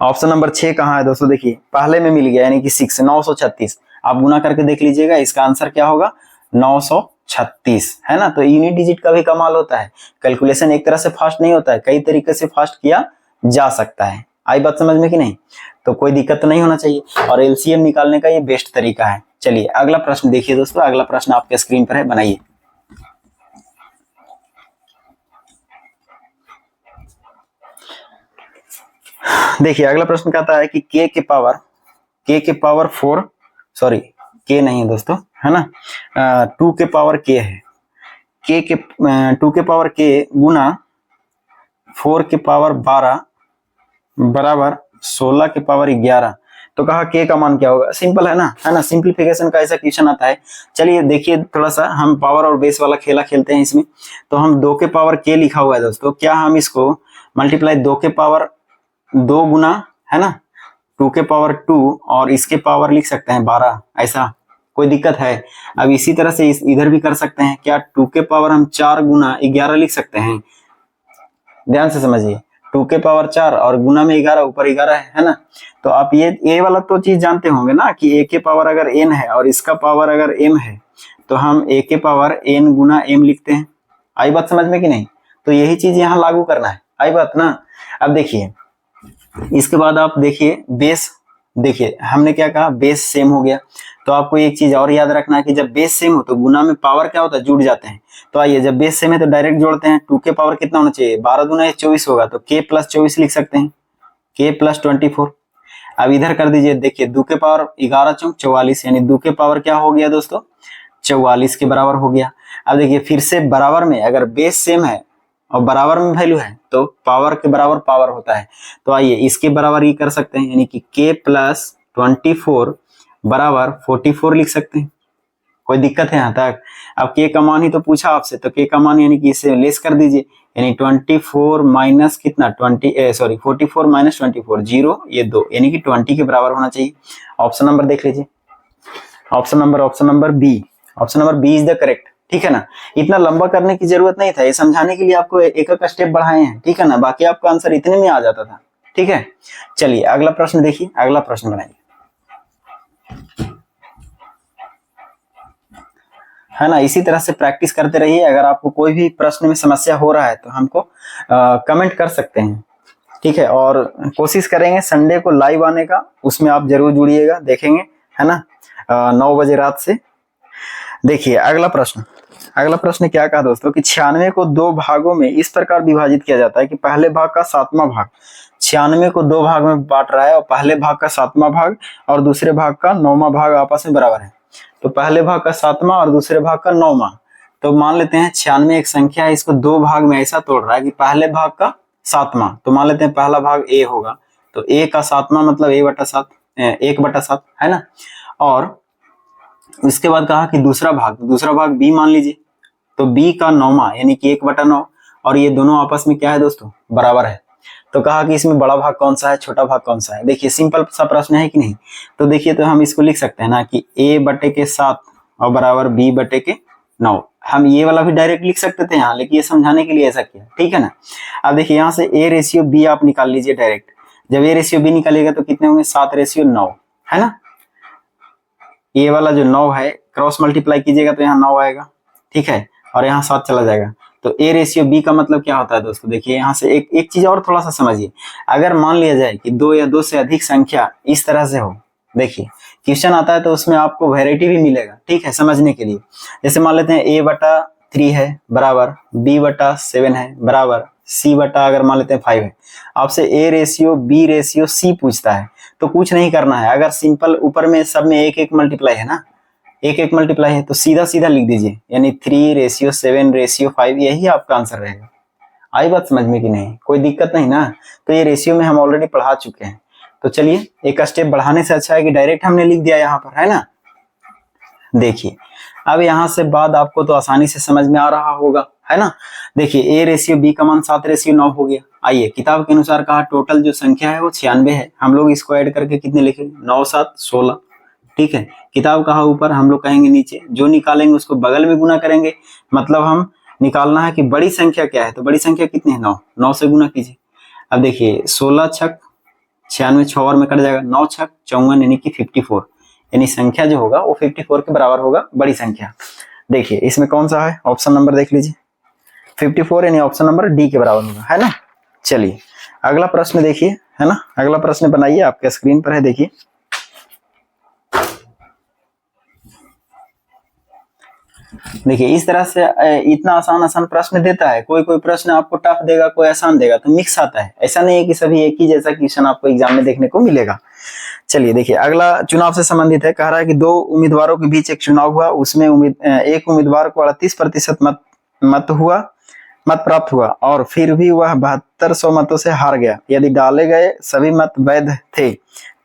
ऑप्शन नंबर 6 कहाँ है दोस्तों, देखिए पहले में मिल गया, यानी कि 6, 936। आप गुना करके देख लीजिएगा, इसका आंसर क्या होगा, 936, है ना। तो यूनिट डिजिट का भी कमाल होता है, कैलकुलेशन एक तरह से फास्ट नहीं होता है, कई तरीके से फास्ट किया जा सकता है। आई बात समझ में कि नहीं। तो कोई दिक्कत नहीं होना चाहिए, और एलसीएम निकालने का ये बेस्ट तरीका है। चलिए अगला प्रश्न देखिए दोस्तों, अगला प्रश्न आपके स्क्रीन पर है, बनाइए। देखिए अगला प्रश्न कहता है कि k के पावर 4, सॉरी k नहीं है दोस्तों, है ना, 2 के पावर k है, 2 के पावर k गुना 4 के पावर 12 बराबर 16 के पावर 11। तो कहा k का मान क्या होगा, सिंपल है ना, सिंप्लीफिकेशन का ऐसा क्वेश्चन आता है। चलिए देखिए थोड़ा सा हम पावर और बेस वाला खेला खेलते हैं इसमें। तो हम 2 के पावर k लिखा हुआ है दोस्तों, क्या हम इसको मल्टीप्लाई 2 के पावर 2 गुना, है ना, 2 के पावर 2 और इसके पावर लिख सकते हैं 12, ऐसा कोई दिक्कत है। अब इसी तरह से इधर भी कर सकते हैं, क्या 2 के पावर हम 4 गुना 11 लिख सकते हैं। ध्यान से समझिए, 2 के पावर 4 और गुना में 11, ऊपर 11 है ना। तो आप ये वाला तो चीज जानते होंगे ना कि a के पावर अगर n है और इसका पावर अगर m है, तो हम a के पावर n गुना m लिखते हैं। आई बात समझ में कि नहीं। तो यही चीज यहाँ लागू करना है, आई बात ना। अब देखिए इसके बाद आप देखिए बेस, देखिए हमने क्या कहा, बेस सेम हो गया। तो आपको एक चीज और याद रखना है कि जब बेस सेम हो तो गुना में पावर क्या होता है, जुड़ जाते हैं। तो आइए जब बेस सेम है तो डायरेक्ट जोड़ते हैं। 2 के पावर कितना होना चाहिए, 12 दूना 24 होगा, तो k प्लस 24 लिख सकते हैं, k प्लस 24। अब इधर कर दीजिए, देखिए 2 के पावर 11 चौक 44, यानी 2 के पावर क्या हो गया दोस्तों, 44 के बराबर हो गया। अब देखिए फिर से बराबर में, अगर बेस सेम है और बराबर में वैल्यू है तो पावर के बराबर पावर होता है। तो आइए इसके बराबर ये कर सकते हैं, यानी कि k प्लस 24 बराबर 44 लिख सकते हैं। कोई दिक्कत है यहाँ तक। अब k का मान ही तो पूछा आपसे, तो k का मान यानी कि इसे लेस कर दीजिए, यानी 24 माइनस कितना 44 माइनस 24, 0 ये 2, यानी कि 20 के बराबर होना चाहिए। ऑप्शन नंबर देख लीजिए, option number B, option number B is the correct. ठीक है ना, इतना लंबा करने की जरूरत नहीं था, ये समझाने के लिए आपको एक एक स्टेप बढ़ाए हैं, ठीक है ना, बाकी आपका आंसर इतने में आ जाता था। ठीक है, चलिए अगला प्रश्न देखिए, अगला प्रश्न बनाइए, है ना। इसी तरह से प्रैक्टिस करते रहिए। अगर आपको कोई भी प्रश्न में समस्या हो रहा है तो हमको कमेंट कर सकते हैं, ठीक है। और कोशिश करेंगे संडे को लाइव आने का, उसमें आप जरूर जुड़िएगा, देखेंगे, है ना, 9 बजे रात से। देखिए अगला प्रश्न क्या कहा दोस्तों कि 96 को 2 भागों में इस प्रकार विभाजित किया जाता है कि पहले भाग का 7वां भाग, 96 को 2 भाग में बांट रहा है और पहले भाग का 7वां भाग और दूसरे भाग का 9वां भाग आपस में बराबर है। तो पहले भाग का 7वां और दूसरे भाग का 9वां, तो मान लेते हैं 96 एक संख्या है, इसको 2 भाग में ऐसा तोड़ रहा है कि पहले भाग का 7वां, तो मान लेते हैं पहला भाग a होगा, तो a का 7वां मतलब a/7, 1/7 है ना। और उसके बाद कहा कि दूसरा भाग b मान लीजिए, तो b का 9वां यानी कि 1/9, और ये दोनों आपस में क्या है दोस्तों, बराबर है। तो कहा कि इसमें बड़ा भाग कौन सा है, छोटा भाग कौन सा है। देखिए सिंपल सा प्रश्न है कि नहीं। तो देखिए, तो हम इसको लिख सकते हैं ना कि a/7 और बराबर b/9। हम ये वाला भी डायरेक्ट लिख सकते थे यहाँ, लेकिन ये समझाने के लिए ऐसा किया, ठीक है ना। अब देखिए यहाँ से a/b आप निकाल लीजिए डायरेक्ट। जब a/b निकालिएगा तो कितने होंगे, 7/9, है ना। ये वाला जो 9 है क्रॉस मल्टीप्लाई कीजिएगा तो यहाँ 9 आएगा, ठीक है, और यहाँ 7 चला जाएगा। तो a/b का मतलब क्या होता है दोस्तों, देखिए यहाँ से एक चीज और थोड़ा सा समझिए। अगर मान लिया जाए कि 2 या 2 से अधिक संख्या इस तरह से हो, देखिए क्वेश्चन आता है तो उसमें आपको वैरायटी भी मिलेगा, ठीक है, समझने के लिए। जैसे मान लेते हैं a/3 है बराबर b/7 है बराबर c/ अगर मान लेते हैं 5 है। आपसे a/b/c पूछता है, तो कुछ नहीं करना है। अगर सिंपल ऊपर में सब में एक मल्टीप्लाई है ना, एक मल्टीप्लाई है, तो सीधा सीधा लिख दीजिए, यानी 3/7/5, यही आपका आंसर रहेगा। आई बात समझ में कि नहीं, कोई दिक्कत नहीं ना। तो ये रेशियो में हम ऑलरेडी पढ़ा चुके हैं। तो चलिए एक स्टेप बढ़ाने से अच्छा है कि डायरेक्ट हमने लिख दिया यहाँ पर, है ना। देखिए अब यहाँ से बाद आपको तो आसानी से समझ में आ रहा होगा, है ना। देखिए a/b का मान 7/9 हो गया। आइए किताब के अनुसार कहा टोटल जो संख्या है वो 96 है। हम लोग इसको ऐड करके कितने लिखेंगे, 9 7 16, ठीक है। किताब कहा ऊपर, हम लोग कहेंगे नीचे। जो निकालेंगे उसको बगल में गुना करेंगे, मतलब हम निकालना है कि बड़ी संख्या क्या है। तो बड़ी संख्या कितनी है, 9, 9 से गुना कीजिए। अब देखिए 16 छक 96, 6 और में कट जाएगा, 9 छक 54 यानी कि 54, यानी संख्या जो होगा वो 54 के बराबर होगा, बड़ी संख्या। देखिए इसमें कौन सा है, ऑप्शन नंबर देख लीजिए, 54 यानी ऑप्शन नंबर डी के बराबर होगा, है ना। चलिए अगला प्रश्न देखिए, है ना। अगला प्रश्न बनाइए, आपके स्क्रीन पर है, देखिए। देखिए इस तरह से इतना आसान प्रश्न देता है। कोई कोई प्रश्न आपको टफ देगा, कोई आसान देगा, तो मिक्स आता है। ऐसा नहीं है कि सभी एक ही जैसा क्वेश्चन आपको एग्जाम में देखने को मिलेगा। चलिए देखिए अगला चुनाव से संबंधित है। कह रहा है कि 2 उम्मीदवारों के बीच एक चुनाव हुआ, उसमें एक उम्मीदवार को 38% मत प्राप्त हुआ और फिर भी वह 7200 मतों से हार गया। यदि डाले गए सभी मत वैध थे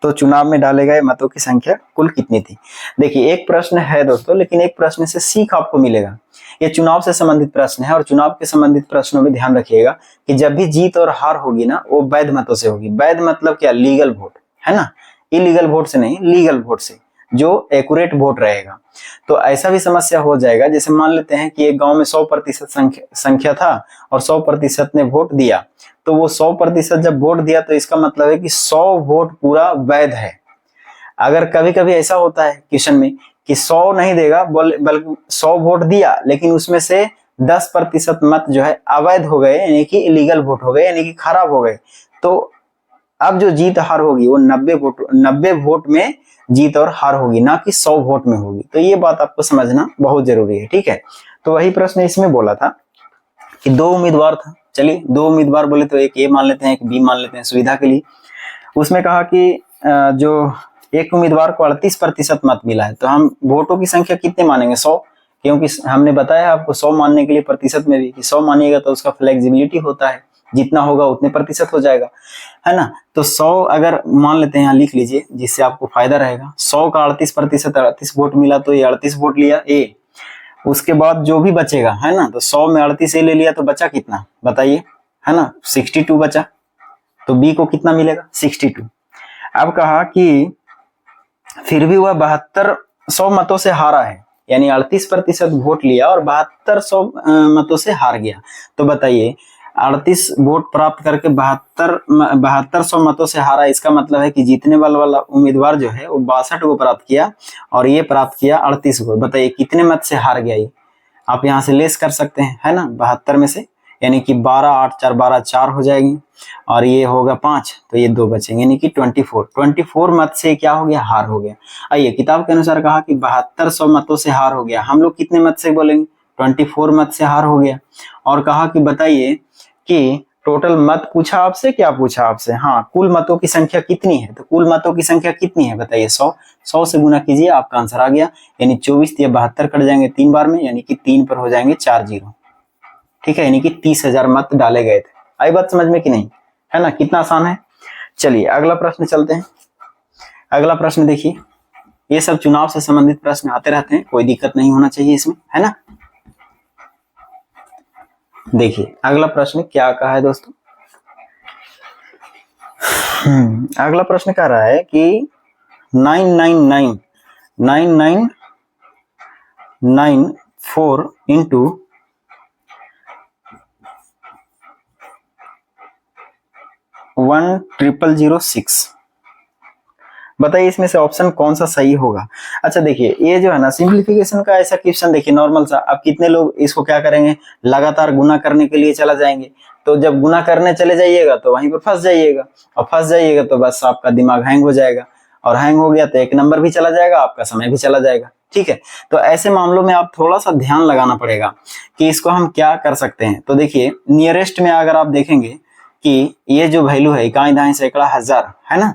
तो चुनाव में डाले गए मतों की संख्या कुल कितनी थी। देखिए एक प्रश्न है दोस्तों, लेकिन एक प्रश्न से सीख आपको मिलेगा। ये चुनाव से संबंधित प्रश्न है, और चुनाव के संबंधित प्रश्नों में ध्यान रखिएगा कि जब भी जीत और हार होगी ना, वो वैध मतों से होगी। वैध मतलब क्या, लीगल वोट, है ना। इलीगल वोट से नहीं, लीगल वोट से, जो एक्यूरेट वोट रहेगा। तो ऐसा भी समस्या हो जाएगा, जैसे मान लेते हैं कि एक गांव में 100% संख्या था और 100% ने वोट दिया, तो वो 100% जब वोट दिया तो इसका मतलब है कि 100 वोट पूरा वैध है। अगर कभी कभी ऐसा होता है क्वेश्चन में कि 100 नहीं देगा, बल्कि 100 वोट दिया, लेकिन उसमें से 10% मत जो है अवैध हो गए, यानी कि इलीगल वोट हो गए, यानी कि खराब हो गए। तो अब जो जीत हार होगी वो 90 वोट में जीत और हार होगी, ना कि 100 वोट में होगी। तो ये बात आपको समझना बहुत जरूरी है, ठीक है। तो वही प्रश्न इसमें बोला था कि 2 उम्मीदवार था। चलिए 2 उम्मीदवार बोले तो एक ए मान लेते हैं, एक बी मान लेते हैं सुविधा के लिए। उसमें कहा कि जो एक उम्मीदवार को 38% मत मिला है, तो हम वोटों की संख्या कितने मानेंगे, 100, क्योंकि हमने बताया आपको 100 मानने के लिए प्रतिशत में भी कि 100 मानिएगा तो उसका फ्लेक्सिबिलिटी होता है, जितना होगा उतने प्रतिशत हो जाएगा, है ना। तो 100 अगर मान लेते हैं, यहाँ लिख लीजिए जिससे आपको फायदा रहेगा। 100 का 38%, 38 वोट मिला तो ये 38 वोट लिया ए। उसके बाद जो भी बचेगा, है ना, तो 100 में 38 ए ले लिया तो बचा कितना बताइए, है ना, 62 बचा। तो बी को कितना मिलेगा, 62। अब कहा कि फिर भी वह 7200 मतों से हारा है, यानी 38% वोट लिया और 7200 मतों से हार गया। तो बताइए 38 वोट प्राप्त करके 7200 मतों से हारा, इसका मतलब है कि जीतने वाला उम्मीदवार जो है वो 62 को प्राप्त किया और ये प्राप्त किया 38 को। बताइए कितने मत से हार गया ये, आप यहाँ से लेस कर सकते हैं, है ना, 72 में से, यानी कि 12 8 4 12 4 हो जाएंगे, और ये होगा 5, तो ये 2 बचेंगे, यानी कि 24 मत से क्या हो गया, हार हो गया। आइए किताब के अनुसार कहा कि 7200 मतों से हार हो गया, हम लोग कितने मत से बोलेंगे, 24 मत से हार हो गया। और कहा कि बताइए कि टोटल मत पूछा आपसे, क्या पूछा आपसे, हाँ कुल मतों की संख्या कितनी है। तो कुल मतों की संख्या कितनी है बताइए, 100 से गुना कीजिए, आपका आंसर आ गया, यानी 24 या 72 कट जाएंगे 3 बार में, यानी कि 3 पर हो जाएंगे 4 0, ठीक है, यानी कि 30,000 मत डाले गए थे। आई बात समझ में कि नहीं, है ना, कितना आसान है। चलिए अगला प्रश्न चलते हैं। अगला प्रश्न देखिए, ये सब चुनाव से संबंधित प्रश्न आते रहते हैं, कोई दिक्कत नहीं होना चाहिए इसमें, है ना। देखिए अगला प्रश्न क्या कहा है दोस्तों। अगला प्रश्न कह रहा है कि 9994 इंटू 10006, बताइए इसमें से ऑप्शन कौन सा सही होगा। अच्छा देखिए, ये जो है ना सिंप्लीफिकेशन का ऐसा क्वेश्चन, देखिए नॉर्मल सा, अब कितने लोग इसको क्या करेंगे, लगातार गुना करने के लिए चला जाएंगे। तो जब गुना करने चले जाइएगा तो वहीं पर फंस जाइएगा, और फंस जाइएगा तो बस आपका दिमाग हैंग हो जाएगा, और हैंग हो गया तो एक नंबर भी चला जाएगा, आपका समय भी चला जाएगा। ठीक है, तो ऐसे मामलों में आप थोड़ा सा ध्यान लगाना पड़ेगा कि इसको हम क्या कर सकते हैं। तो देखिए नियरेस्ट में अगर आप देखेंगे कि ये जो वैल्यू है इकाई दहाई सैकड़ा हजार, है ना,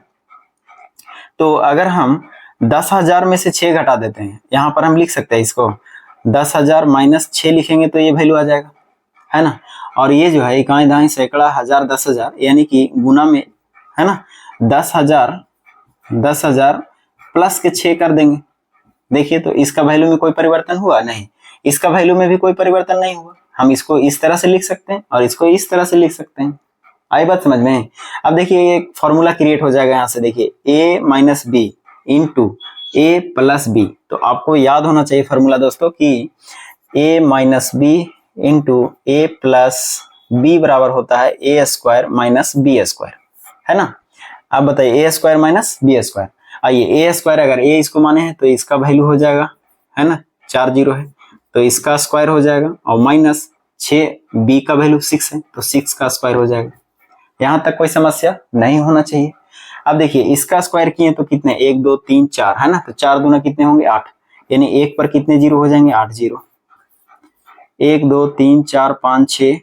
तो अगर हम 10,000 में से 6 घटा देते हैं, यहाँ पर हम लिख सकते हैं इसको 10,000 माइनस 6 लिखेंगे तो ये वैल्यू आ जाएगा, है ना। और ये जो है इकाई दहाई सैकड़ा हजार 10,000, यानी कि गुना में, है ना, 10,000 प्लस के 6 कर देंगे। देखिए तो इसका वैल्यू में कोई परिवर्तन हुआ नहीं, इसका वैल्यू में भी कोई परिवर्तन नहीं हुआ। हम इसको इस तरह से लिख सकते हैं और इसको इस तरह से लिख सकते हैं। आई बात समझ में। अब देखिए एक फॉर्मूला क्रिएट हो जाएगा यहाँ से, देखिए a minus B into A plus B. तो आपको याद होना चाहिए फॉर्मूला दोस्तों कि a minus B into A plus B बराबर होता है A square minus B square, है ना। अब बताइए A square minus B square, आइए ए स्क्वायर अगर ए इसको माने हैं तो इसका वैल्यू हो जाएगा, है ना, 4 जीरो है तो इसका स्क्वायर हो जाएगा, और माइनस 6 बी का वैल्यू 6 है तो 6 का स्क्वायर हो जाएगा। यहां तक कोई समस्या नहीं होना चाहिए। अब देखिए इसका स्क्वायर किए तो कितने, 1 2 3 4, है ना, तो 4 दूना कितने होंगे 8, यानी 1 पर कितने जीरो हो जाएंगे, 8 जीरो। 1 2 3 4 5 6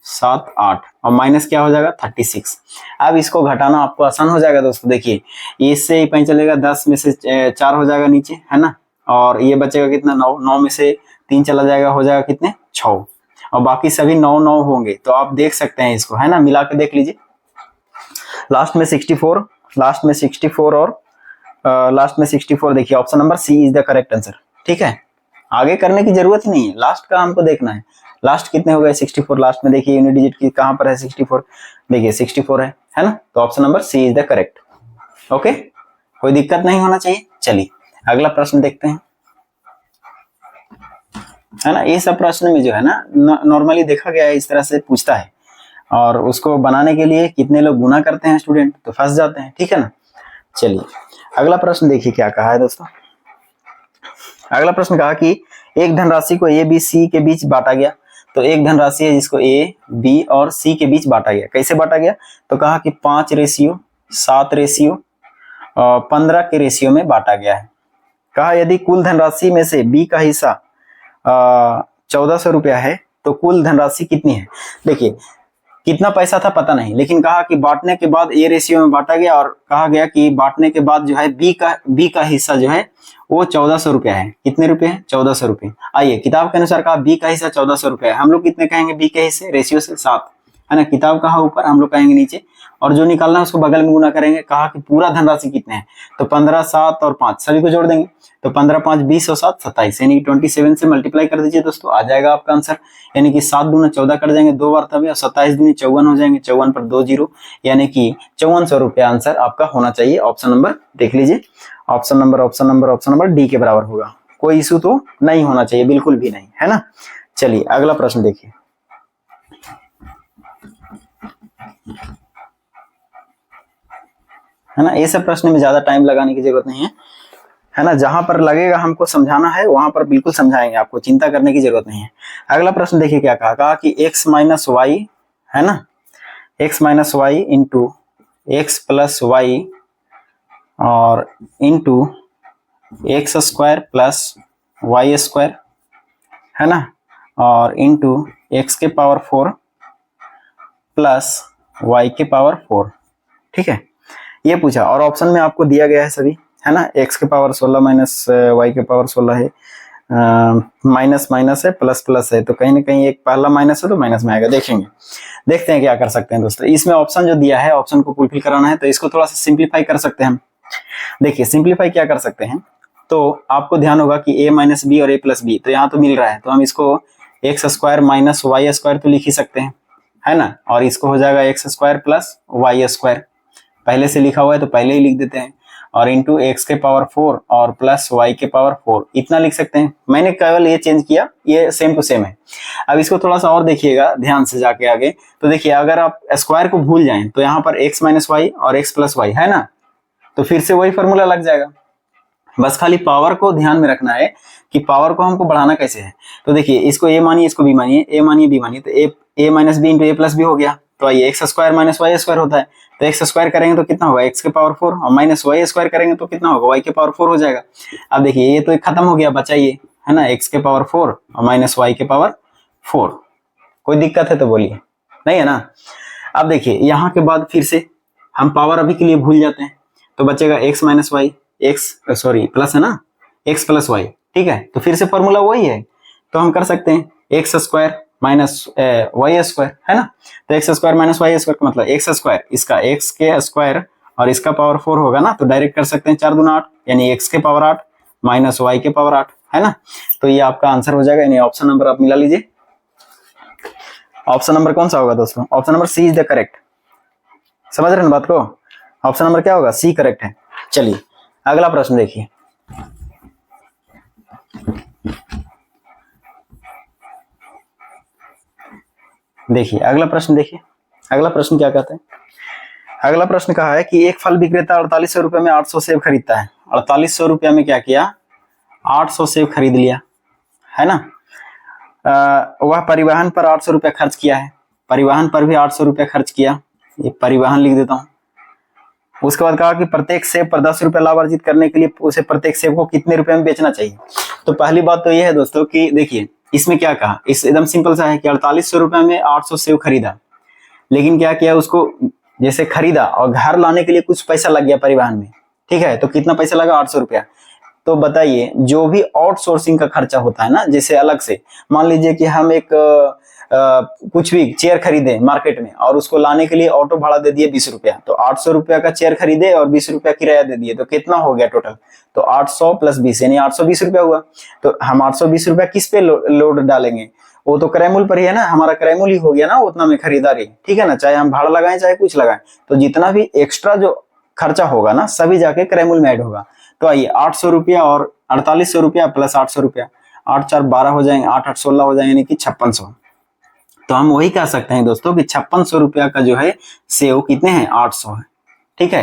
7 8 और माइनस क्या हो जाएगा 36। अब इसको घटाना आपको आसान हो जाएगा दोस्तों। देखिए इससे ही पता चलेगा 10 में से 4 हो जाएगा नीचे, है ना, और ये बचेगा कितना 9, 9 में से 3 चला जाएगा, हो जाएगा कितने 6, और बाकी सभी 9 9 होंगे। तो आप देख सकते हैं इसको, है ना, मिला के देख लीजिए। लास्ट में 64, लास्ट में 64 और लास्ट में 64, देखिए option number C is the correct answer. ठीक है, आगे करने की जरूरत नहीं है, लास्ट का हमको देखना है। लास्ट कितने हो गए 64, लास्ट में देखिए यूनिट डिजिट की कहां पर है 64, देखिए 64 है ना, तो option number C is the correct. Okay, कोई दिक्कत नहीं होना चाहिए। चलिए अगला प्रश्न देखते हैं, है ना। ये सब प्रश्न में जो है ना नॉर्मली देखा गया है इस तरह से पूछता है, और उसको बनाने के लिए कितने लोग गुना करते हैं स्टूडेंट तो फंस जाते हैं। ठीक है ना। चलिए अगला प्रश्न देखिए क्या कहा है दोस्तों। अगला प्रश्न कहा कि एक धनराशि को ए बी सी के बीच बांटा गया। तो एक धनराशि है जिसको ए बी और सी के बीच बांटा गया। कैसे बांटा गया, तो कहा कि 5:7:15 के रेशियो में बांटा गया है। कहा यदि कुल धनराशि में से बी का हिस्सा 1400 रुपया है तो कुल धनराशि कितनी है। देखिए कितना पैसा था पता नहीं, लेकिन कहा कि बांटने के बाद ए रेशियो में बांटा गया, और कहा गया कि बांटने के बाद जो है बी का हिस्सा जो है वो 1400 रुपया है। कितने रुपए है 1400 रुपये। आइए किताब के अनुसार कहा बी का हिस्सा 1400 रुपया है, हम लोग कितने कहेंगे बी के हिस्से रेशियो से 7, है ना। किताब कहा ऊपर, हम लोग कहेंगे नीचे, और जो निकालना है उसको बगल में गुना करेंगे। कहा कि पूरा धनराशि कितने हैं, तो 15 7 और 5 सभी को जोड़ देंगे, तो 15 5 20 और 7 27, यानी 27 से मल्टीप्लाई कर दीजिए दोस्तों, आ जाएगा आपका आंसर। यानी कि 7 दूना 14 कर जाएंगे 2 बार तभी, और 27 दूनी 54 हो जाएंगे, 54 पर 2 जीरो, यानी कि 5400 रुपया आंसर आपका होना चाहिए। ऑप्शन नंबर देख लीजिए, ऑप्शन नंबर डी के बराबर होगा। कोई इशू तो नहीं होना चाहिए, बिल्कुल भी नहीं, है ना। चलिए अगला प्रश्न देखिए, है ना। ये सब प्रश्न में ज्यादा टाइम लगाने की जरूरत नहीं है ना। जहां पर लगेगा हमको समझाना है वहां पर बिल्कुल समझाएंगे, आपको चिंता करने की जरूरत नहीं है। अगला प्रश्न देखिए क्या कहा, कहा कि x माइनस वाई, है ना, x minus y into x plus y और into x square plus Y square, है ना, और इंटू एक्स के पावर 4 प्लस वाई के पावर 4। ठीक है, ये पूछा, और ऑप्शन में आपको दिया गया है सभी, है ना। एक्स के पावर 16 माइनस वाई के पावर 16 है, माइनस माइनस है, प्लस प्लस है, तो कहीं ना कहीं एक पहला माइनस है तो माइनस में आएगा। देखेंगे, देखते हैं क्या कर सकते हैं दोस्तों। इसमें ऑप्शन जो दिया है, ऑप्शन को फुलफिल कराना है, तो इसको थोड़ा सा सिंप्लीफाई कर सकते हैं हम। देखिए सिंप्लीफाई क्या कर सकते हैं, तो आपको ध्यान होगा कि a माइनस बी और a प्लस बी, तो यहाँ तो मिल रहा है, तो हम इसको X square minus Y square तो लिख ही सकते हैं, है ना। और इसको हो जाएगा X square plus Y square, पहले से लिखा हुआ है तो पहले ही लिख देते हैं, और इंटू एक्स के पावर 4 और प्लस वाई के पावर 4, इतना लिख सकते हैं। मैंने केवल ये चेंज किया, ये सेम टू सेम है। अब इसको थोड़ा सा और देखिएगा ध्यान से जाके आगे, तो देखिए अगर आप स्क्वायर को भूल जाएं तो यहाँ पर एक्स माइनस वाई और एक्स प्लस वाई है ना, तो फिर से वही फॉर्मूला लग जाएगा। बस खाली पावर को ध्यान में रखना है कि पावर को हमको बढ़ाना कैसे है। तो देखिए इसको ए मानिए, इसको बी मानिए, ए मानिए बी मानिए, तो A minus B into A plus B हो गया। तो आइए X square minus Y square होता है, तो एक्स स्क्वायर करेंगे तो कितना होगा, एक्स के पावर 4, और माइनस वाई स्क्वायर करेंगे तो कितना होगा, वाई के पावर 4 हो जाएगा। अब देखिए ये तो एक खत्म हो गया, बचा ये, है ना, एक्स के पावर 4 और माइनस वाई के पावर 4। कोई दिक्कत है तो बोलिए, नहीं है ना। अब देखिए यहाँ के बाद फिर से हम पावर अभी के लिए भूल जाते हैं, तो बचेगा X minus Y, X sorry plus है ना, एक्स प्लस वाई, ठीक है। तो फिर से फॉर्मूला वही है, तो हम कर सकते हैं X square minus Y square, है ना। तो X square minus Y square का मतलब एक्स स्क्वायर, इसका एक्स के स्क्वायर और इसका पावर 4 होगा ना, तो डायरेक्ट कर सकते हैं 4 दूना 8, यानी एक्स के पावर 8 माइनस वाई के पावर 8, है ना। तो ये आपका आंसर हो जाएगा, यानी ऑप्शन नंबर आप मिला लीजिए। ऑप्शन नंबर कौन सा होगा दोस्तों, option number C is the correct. समझ रहे हैं बात को, ऑप्शन नंबर क्या होगा, सी करेक्ट है। चलिए अगला प्रश्न देखिए। देखिए अगला प्रश्न, देखिए अगला प्रश्न क्या कहता है। अगला प्रश्न कहा है कि एक फल विक्रेता 4800 रुपए में 800 सेब खरीदता है। 4800 रुपया में क्या किया, 800 सेब खरीद लिया, है ना। वह परिवहन पर 800 रुपया खर्च किया है, परिवहन पर भी 800 रुपया खर्च किया, ये परिवहन लिख देता हूं। उसके बाद कहा कि प्रत्येक सेब पर 10 रुपए लाभ अर्जित करने के लिए उसे प्रत्येक सेब को कितने रुपए में बेचना चाहिए। तो पहली बात तो यह है दोस्तों कि देखिए इसमें क्या कहा, इस एकदम सिंपल सा है कि 4800 रुपए में 800 सेब खरीदा, लेकिन क्या किया, उसको जैसे खरीदा और घर लाने के लिए कुछ पैसा लग गया परिवहन में, ठीक है। तो कितना पैसा लगा, 800 रुपया। तो बताइए जो भी आउटसोर्सिंग का खर्चा होता है ना, जैसे अलग से मान लीजिए कि हम एक कुछ भी चेयर खरीदे मार्केट में और उसको लाने के लिए ऑटो भाड़ा दे दिए 20 रुपया, तो 800 रुपया का चेयर खरीदे और 20 रुपया किराया दे दिए, तो कितना हो गया टोटल, तो 800 प्लस 20 यानी 820 रुपया हुआ। तो हम 820 रुपया किस पे लोड डालेंगे, वो तो क्रयमूल्य पर ही है ना, हमारा क्रयमूल्य ही हो गया ना उतना में खरीदारी, ठीक है ना, चाहे हम भाड़ा लगाएं चाहे कुछ लगाएं, तो जितना भी एक्स्ट्रा जो खर्चा होगा ना सभी जाके क्रयमूल्य में ऐड होगा। तो आइए 800 रुपया और 4800 रुपया प्लस 800 रुपया, 8 4 12 हो जाएंगे, 8 8 16 हो जाएंगे, यानी कि 5600। तो हम वही कह सकते हैं दोस्तों कि 5600 रुपया का जो है सेव कितने हैं, 800 है, ठीक है।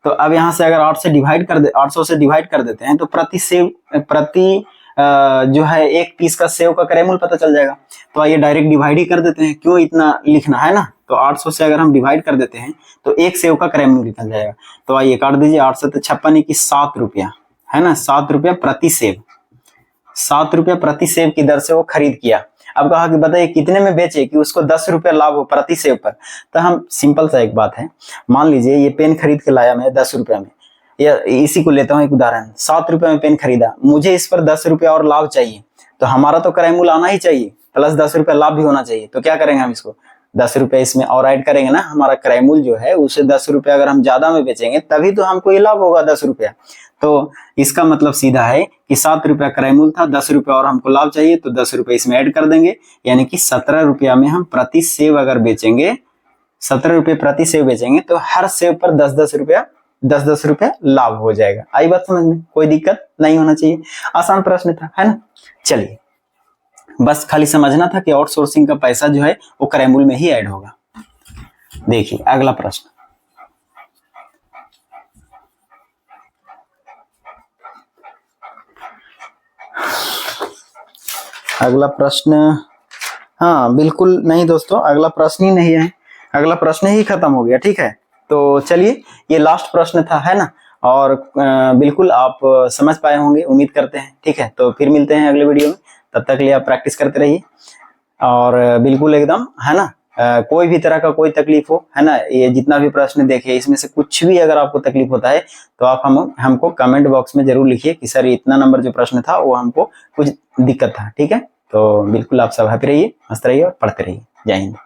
तो अब यहाँ से अगर 8 से डिवाइड कर दे, 800 से डिवाइड कर देते हैं तो प्रति सेव, प्रति जो है एक पीस का सेव का क्रयमूल्य पता चल जाएगा। तो आइए डायरेक्ट डिवाइड ही कर देते हैं, क्यों इतना लिखना है ना। तो 800 से अगर हम डिवाइड कर देते हैं तो एक सेव का क्रयमूल्य निकल जाएगा। तो आइए काट दीजिए, 8 से 56 की 7 रुपया, है ना, 7 रुपया प्रति सेव, 7 रुपया प्रति सेव की दर से वो खरीद किया। अब कहा कि बताइए कितने में बेचे कि उसको 10 रुपया लाभ हो प्रति सेव पर। तो हम सिंपल सा एक बात है, मान लीजिए ये पेन खरीद के लाया मैं 10 रुपया में, या इसी को लेता हूं एक उदाहरण, 7 रुपया में पेन खरीदा, मुझे इस पर 10 रुपया और लाभ चाहिए, तो हमारा तो क्रयमूल्य आना ही चाहिए प्लस 10 रुपया लाभ भी होना चाहिए। तो क्या करेंगे, हम इसको 10 रुपया इसमें और ऐड करेंगे ना, हमारा क्रयमूल्य जो है उसे 10 रुपया अगर हम ज्यादा में बेचेंगे तभी तो हमको ये लाभ होगा 10 रुपया। तो इसका मतलब सीधा है कि 7 रुपया क्रयमूल्य था, 10 रुपया और हमको लाभ चाहिए, तो 10 रुपया इसमें ऐड कर देंगे, यानी कि 17 रुपया में हम प्रति सेव अगर बेचेंगे, 17 रुपये प्रति सेव बेचेंगे, तो हर सेव पर 10 रुपया 10 रुपया लाभ हो जाएगा। आई बात समझ में, कोई दिक्कत नहीं होना चाहिए, आसान प्रश्न था, है ना। चलिए बस खाली समझना था कि आउटसोर्सिंग का पैसा जो है वो क्रयमूल्य में ही ऐड होगा। देखिए अगला प्रश्न, अगला प्रश्न, हाँ बिल्कुल नहीं दोस्तों, अगला प्रश्न ही नहीं है, अगला प्रश्न ही खत्म हो गया, ठीक है। तो चलिए ये लास्ट प्रश्न था, है ना, और बिल्कुल आप समझ पाए होंगे उम्मीद करते हैं, ठीक है। तो फिर मिलते हैं अगले वीडियो में, तब तक के लिए आप प्रैक्टिस करते रहिए और बिल्कुल एकदम, है ना, कोई भी तरह का कोई तकलीफ हो, है ना, ये जितना भी प्रश्न देखे इसमें से कुछ भी अगर आपको तकलीफ होता है तो आप हमको कमेंट बॉक्स में जरूर लिखिए कि सर इतना नंबर जो प्रश्न था वो हमको कुछ दिक्कत था। ठीक है, तो बिल्कुल आप सब हैप्पी रहिए, मस्त रहिए और पढ़ते रहिए। जय हिंद।